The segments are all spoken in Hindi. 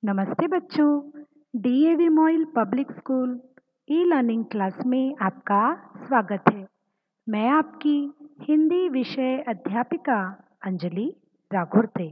नमस्ते बच्चों। DAV MOIL public school e learning class में आपका स्वागत है। मैं आपकी हिंदी विषय अध्यापिका अंजलि राघुर्ते।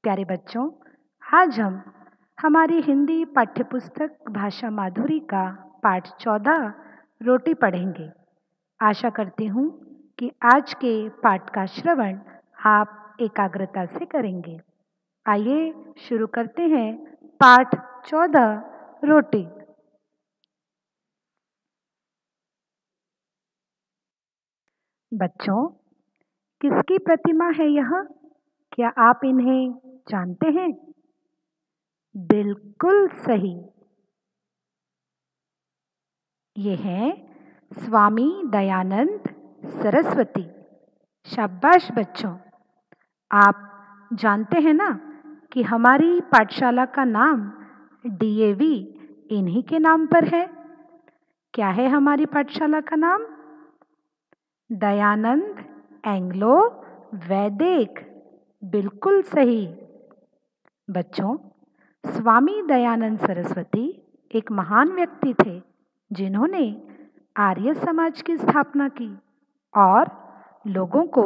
प्यारे बच्चों, आज हम हमारी हिंदी पाठ्यपुस्तक भाषा माधुरी का पाठ 14 रोटी पढ़ेंगे। आशा करती हूँ कि आज के पाठ का श्रवण आप एकाग्रता से करेंगे। आइए शुरू करते हैं पाठ 14 रोटी। बच्चों, किसकी प्रतिमा है यह? क्या आप इन्हें जानते हैं? बिल्कुल सही, ये हैं स्वामी दयानंद सरस्वती। शाबाश बच्चों। आप जानते हैं ना कि हमारी पाठशाला का नाम डीएवी इन्हीं के नाम पर है। क्या है हमारी पाठशाला का नाम? दयानंद एंग्लो वैदिक। बिल्कुल सही। बच्चों, स्वामी दयानंद सरस्वती एक महान व्यक्ति थे जिन्होंने आर्य समाज की स्थापना की और लोगों को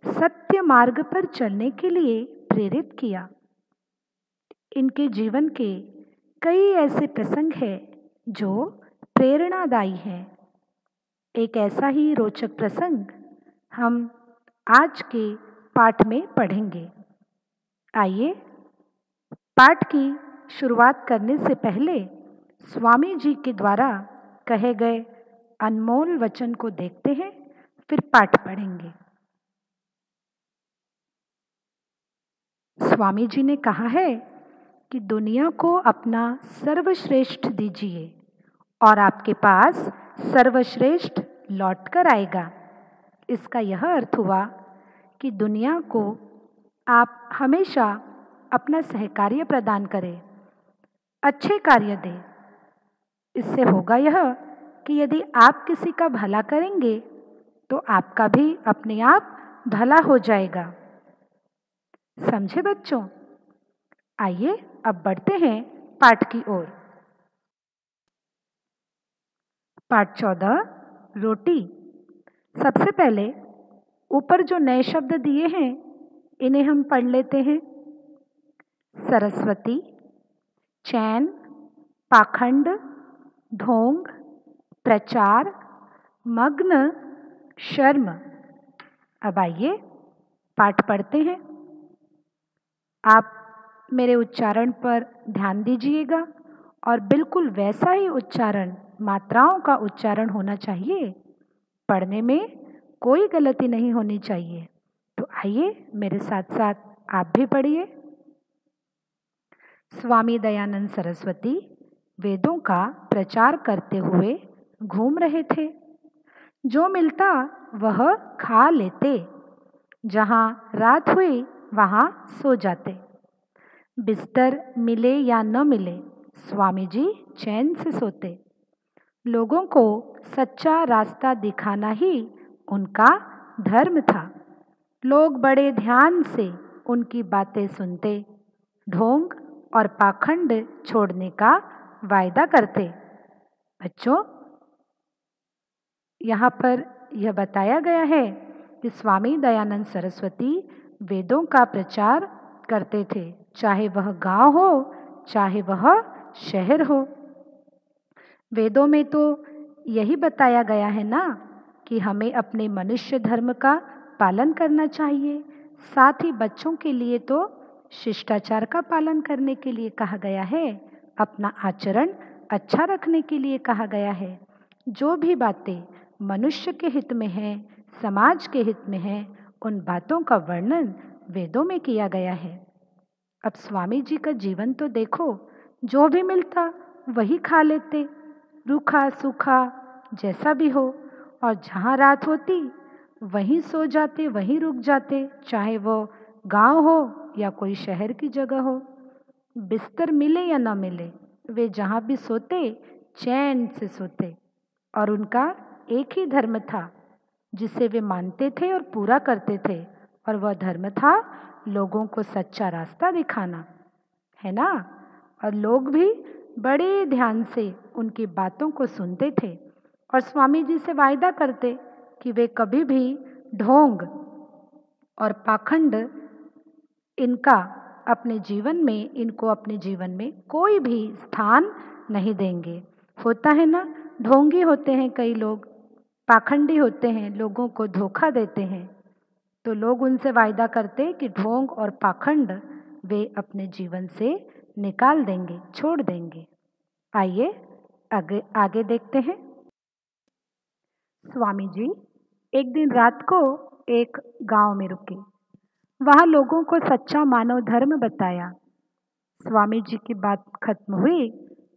सत्य मार्ग पर चलने के लिए प्रेरित किया। इनके जीवन के कई ऐसे प्रसंग हैं जो प्रेरणादायी हैं। एक ऐसा ही रोचक प्रसंग हम आज के पाठ में पढ़ेंगे। आइए पाठ की शुरुआत करने से पहले स्वामी जी के द्वारा कहे गए अनमोल वचन को देखते हैं, फिर पाठ पढ़ेंगे। स्वामी जी ने कहा है कि दुनिया को अपना सर्वश्रेष्ठ दीजिए और आपके पास सर्वश्रेष्ठ लौट कर आएगा। इसका यह अर्थ हुआ कि दुनिया को आप हमेशा अपना सहकार्य प्रदान करें, अच्छे कार्य दें। इससे होगा यह कि यदि आप किसी का भला करेंगे तो आपका भी अपने आप भला हो जाएगा। समझे बच्चों? आइए अब बढ़ते हैं पाठ की ओर। पाठ 14 रोटी। सबसे पहले ऊपर जो नए शब्द दिए हैं इन्हें हम पढ़ लेते हैं। सरस्वती, चैन, पाखंड, ढोंग, प्रचार, मग्न, शर्म। अब आइए पाठ पढ़ते हैं। आप मेरे उच्चारण पर ध्यान दीजिएगा और बिल्कुल वैसा ही उच्चारण, मात्राओं का उच्चारण होना चाहिए। पढ़ने में कोई गलती नहीं होनी चाहिए। तो आइए मेरे साथ साथ आप भी पढ़िए। स्वामी दयानंद सरस्वती वेदों का प्रचार करते हुए घूम रहे थे। जो मिलता वह खा लेते, जहाँ रात हुई वहाँ सो जाते। बिस्तर मिले या न मिले, स्वामी जी चैन से सोते। लोगों को सच्चा रास्ता दिखाना ही उनका धर्म था। लोग बड़े ध्यान से उनकी बातें सुनते, ढोंग और पाखंड छोड़ने का वायदा करते। बच्चों, यहाँ पर यह बताया गया है कि स्वामी दयानंद सरस्वती वेदों का प्रचार करते थे, चाहे वह गांव हो चाहे वह शहर हो। वेदों में तो यही बताया गया है ना कि हमें अपने मनुष्य धर्म का पालन करना चाहिए। साथ ही बच्चों के लिए तो शिष्टाचार का पालन करने के लिए कहा गया है, अपना आचरण अच्छा रखने के लिए कहा गया है। जो भी बातें मनुष्य के हित में हैं, समाज के हित में हैं, उन बातों का वर्णन वेदों में किया गया है। अब स्वामी जी का जीवन तो देखो, जो भी मिलता वही खा लेते, रूखा सूखा जैसा भी हो, और जहाँ रात होती वहीं सो जाते, वहीं रुक जाते, चाहे वो गांव हो या कोई शहर की जगह हो। बिस्तर मिले या ना मिले, वे जहाँ भी सोते चैन से सोते। और उनका एक ही धर्म था जिसे वे मानते थे और पूरा करते थे, और वह धर्म था लोगों को सच्चा रास्ता दिखाना, है ना। और लोग भी बड़े ध्यान से उनकी बातों को सुनते थे और स्वामी जी से वायदा करते कि वे कभी भी ढोंग और पाखंड इनको अपने जीवन में कोई भी स्थान नहीं देंगे। होता है ना, ढोंगी होते हैं कई लोग, पाखंडी होते हैं, लोगों को धोखा देते हैं, तो लोग उनसे वायदा करते कि ढोंग और पाखंड वे अपने जीवन से निकाल देंगे, छोड़ देंगे। आइए आगे देखते हैं। स्वामी जी एक दिन रात को एक गांव में रुके। वहां लोगों को सच्चा मानव धर्म बताया। स्वामी जी की बात खत्म हुई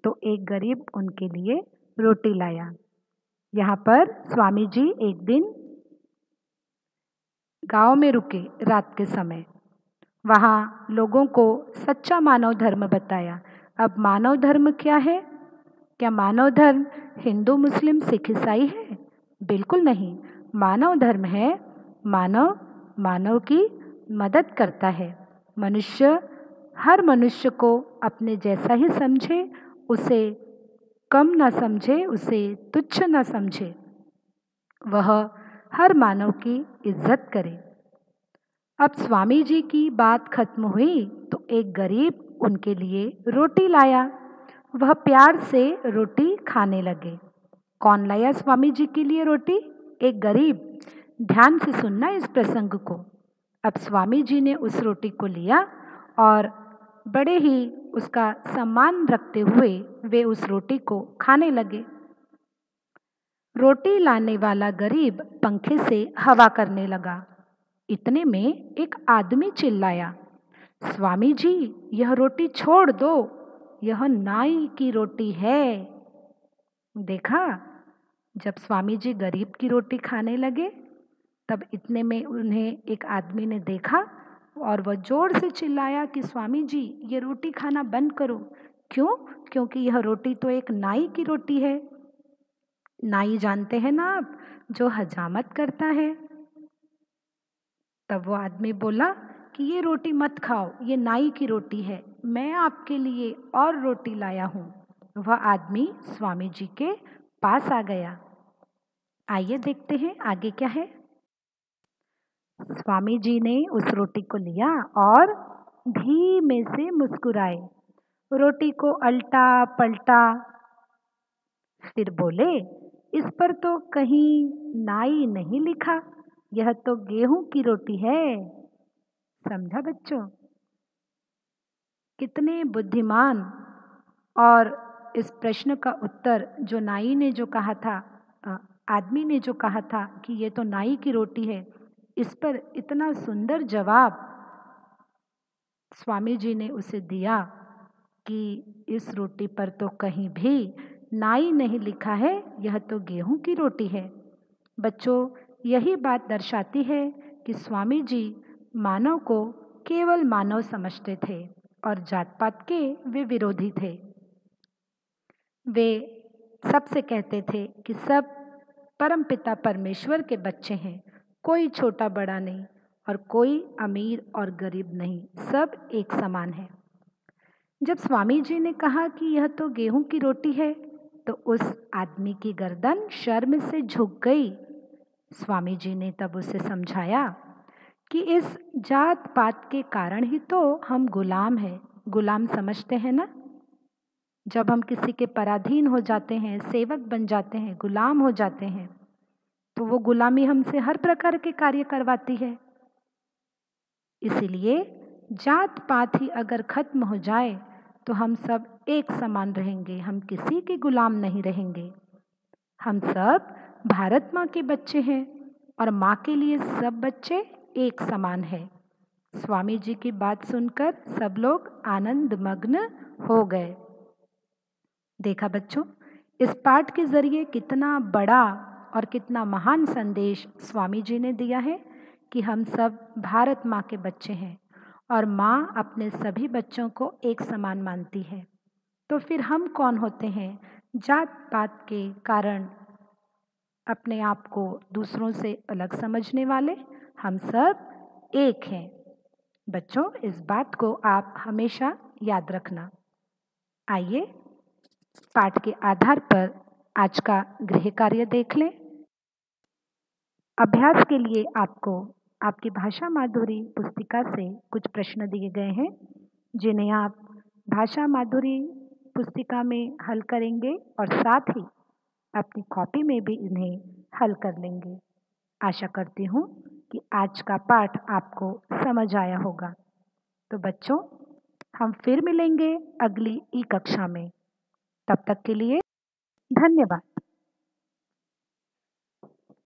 तो एक गरीब उनके लिए रोटी लाया। यहाँ पर स्वामी जी एक दिन गांव में रुके रात के समय। वहाँ लोगों को सच्चा मानव धर्म बताया। अब मानव धर्म क्या है? क्या मानव धर्म हिंदू, मुस्लिम, सिख, ईसाई है? बिल्कुल नहीं। मानव धर्म है मानव की मदद करता है। हर मनुष्य को अपने जैसा ही समझे, उसे कम न समझे, उसे तुच्छ न समझे, वह हर मानव की इज्जत करे। अब स्वामी जी की बात खत्म हुई तो एक गरीब उनके लिए रोटी लाया। वह प्यार से रोटी खाने लगे। कौन लाया स्वामी जी के लिए रोटी? एक गरीब। ध्यान से सुनना इस प्रसंग को। अब स्वामी जी ने उस रोटी को लिया और बड़े ही उसका सम्मान रखते हुए वे उस रोटी को खाने लगे। रोटी लाने वाला गरीब पंखे से हवा करने लगा। इतने में एक आदमी चिल्लाया, स्वामी जी यह रोटी छोड़ दो, यह नाई की रोटी है। देखा, जब स्वामी जी गरीब की रोटी खाने लगे तब इतने में उन्हें एक आदमी ने देखा और वह जोर से चिल्लाया कि स्वामी जी ये रोटी खाना बंद करो। क्यों? क्योंकि यह रोटी तो एक नाई की रोटी है। नाई जानते हैं ना आप, जो हजामत करता है। तब वो आदमी बोला कि ये रोटी मत खाओ, ये नाई की रोटी है, मैं आपके लिए और रोटी लाया हूँ। वह आदमी स्वामी जी के पास आ गया। आइए देखते हैं आगे क्या है। स्वामी जी ने उस रोटी को लिया और धीमे से मुस्कुराए, रोटी को अल्टा पलटा, फिर बोले, इस पर तो कहीं नाई नहीं लिखा, यह तो गेहूं की रोटी है। समझा बच्चों? कितने बुद्धिमान। और इस प्रश्न का उत्तर जो नाई ने जो कहा था, आदमी ने जो कहा था कि ये तो नाई की रोटी है, इस पर इतना सुंदर जवाब स्वामी जी ने उसे दिया कि इस रोटी पर तो कहीं भी नाई नहीं लिखा है, यह तो गेहूं की रोटी है। बच्चों, यही बात दर्शाती है कि स्वामी जी मानव को केवल मानव समझते थे और जात पात के वे विरोधी थे। वे सबसे कहते थे कि सब परमपिता परमेश्वर के बच्चे हैं, कोई छोटा बड़ा नहीं और कोई अमीर और गरीब नहीं, सब एक समान है। जब स्वामी जी ने कहा कि यह तो गेहूं की रोटी है तो उस आदमी की गर्दन शर्म से झुक गई। स्वामी जी ने तब उसे समझाया कि इस जात पात के कारण ही तो हम गुलाम हैं। गुलाम समझते हैं ना? जब हम किसी के पराधीन हो जाते हैं, सेवक बन जाते हैं, गुलाम हो जाते हैं, तो वो गुलामी हमसे हर प्रकार के कार्य करवाती है। इसीलिए जात पात ही अगर खत्म हो जाए तो हम सब एक समान रहेंगे, हम किसी के गुलाम नहीं रहेंगे। हम सब भारत माँ के बच्चे हैं और माँ के लिए सब बच्चे एक समान हैं। स्वामी जी की बात सुनकर सब लोग आनंद मग्न हो गए। देखा बच्चों, इस पाठ के जरिए कितना बड़ा और कितना महान संदेश स्वामी जी ने दिया है कि हम सब भारत माँ के बच्चे हैं और माँ अपने सभी बच्चों को एक समान मानती है। तो फिर हम कौन होते हैं जात पात के कारण अपने आप को दूसरों से अलग समझने वाले? हम सब एक हैं। बच्चों, इस बात को आप हमेशा याद रखना। आइए पाठ के आधार पर आज का गृह कार्य देख लें। अभ्यास के लिए आपको आपकी भाषा माधुरी पुस्तिका से कुछ प्रश्न दिए गए हैं, जिन्हें आप भाषा माधुरी पुस्तिका में हल करेंगे और साथ ही अपनी कॉपी में भी इन्हें हल कर लेंगे। आशा करती हूँ कि आज का पाठ आपको समझ आया होगा। तो बच्चों, हम फिर मिलेंगे अगली ई कक्षा में। तब तक के लिए धन्यवाद।